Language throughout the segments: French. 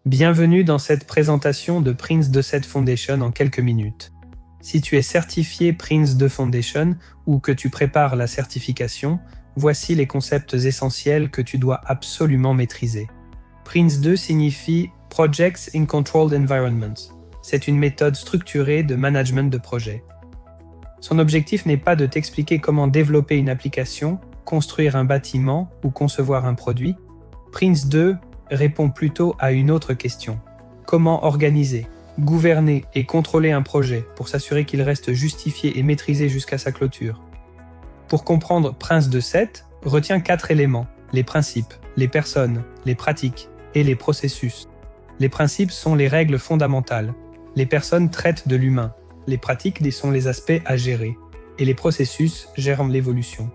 Bienvenue dans cette présentation de Prince2 Foundation en quelques minutes. Si tu es certifié Prince2 Foundation ou que tu prépares la certification, voici les concepts essentiels que tu dois absolument maîtriser. Prince2 signifie Projects in Controlled Environments. C'est une méthode structurée de management de projet. Son objectif n'est pas de t'expliquer comment développer une application, construire un bâtiment ou concevoir un produit. Prince2 répond plutôt à une autre question. Comment organiser, gouverner et contrôler un projet pour s'assurer qu'il reste justifié et maîtrisé jusqu'à sa clôture? Pour comprendre Prince2, retiens 4 éléments: les principes, les personnes, les pratiques et les processus. Les principes sont les règles fondamentales. Les personnes traitent de l'humain. Les pratiques sont les aspects à gérer. Et les processus gèrent l'évolution.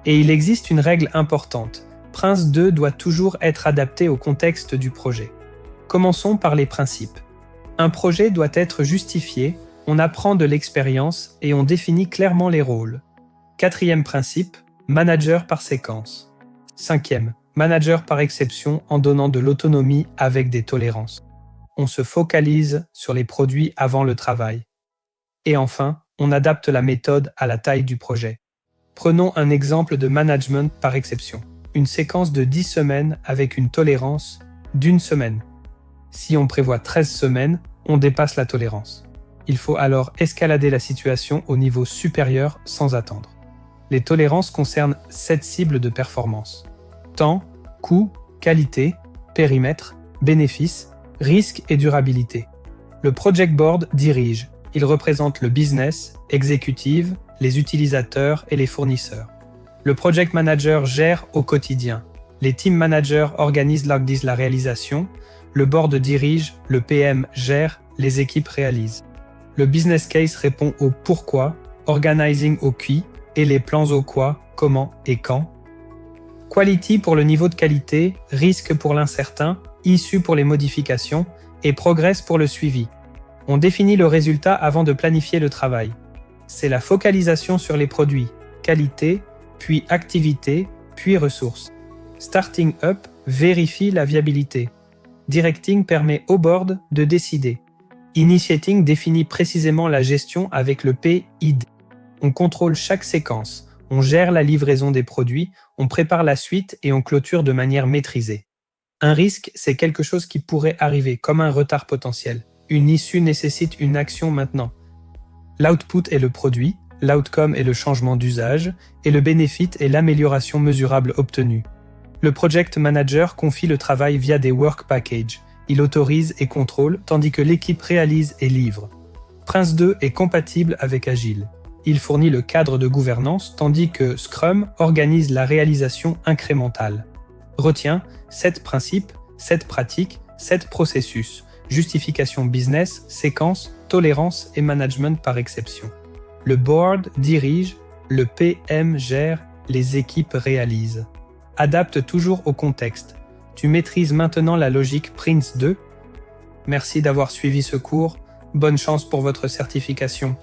Et il existe une règle importante. Prince2 doit toujours être adapté au contexte du projet. Commençons par les principes. Un projet doit être justifié, on apprend de l'expérience et on définit clairement les rôles. 4e principe, manager par séquence. 5e, manager par exception en donnant de l'autonomie avec des tolérances. On se focalise sur les produits avant le travail. Et enfin, on adapte la méthode à la taille du projet. Prenons un exemple de management par exception. Une séquence de 10 semaines avec une tolérance d'1 semaine. Si on prévoit 13 semaines, on dépasse la tolérance. Il faut alors escalader la situation au niveau supérieur sans attendre. Les tolérances concernent 7 cibles de performance. Temps, coût, qualité, périmètre, bénéfice, risque et durabilité. Le Project Board dirige. Il représente le business, exécutive, les utilisateurs et les fournisseurs. Le Project Manager gère au quotidien. Les Team Managers organisent la réalisation. Le Board dirige, le PM gère, les équipes réalisent. Le Business Case répond au pourquoi, organizing au qui, et les plans au quoi, comment et quand. Quality pour le niveau de qualité, risque pour l'incertain, issue pour les modifications, et progress pour le suivi. On définit le résultat avant de planifier le travail. C'est la focalisation sur les produits, qualité, puis activité, puis ressources. Starting Up vérifie la viabilité. Directing permet au board de décider. Initiating définit précisément la gestion avec le PID. On contrôle chaque séquence, on gère la livraison des produits, on prépare la suite et on clôture de manière maîtrisée. Un risque, c'est quelque chose qui pourrait arriver, comme un retard potentiel. Une issue nécessite une action maintenant. L'output est le produit, l'outcome est le changement d'usage, et le benefit est l'amélioration mesurable obtenue. Le project manager confie le travail via des work packages. Il autorise et contrôle, tandis que l'équipe réalise et livre. Prince2 est compatible avec Agile. Il fournit le cadre de gouvernance, tandis que Scrum organise la réalisation incrémentale. Retiens 7 principes, 7 pratiques, 7 processus. Justification business, séquence, tolérance et management par exception. Le board dirige, le PM gère, les équipes réalisent. Adapte toujours au contexte. Tu maîtrises maintenant la logique Prince2. Merci d'avoir suivi ce cours. Bonne chance pour votre certification.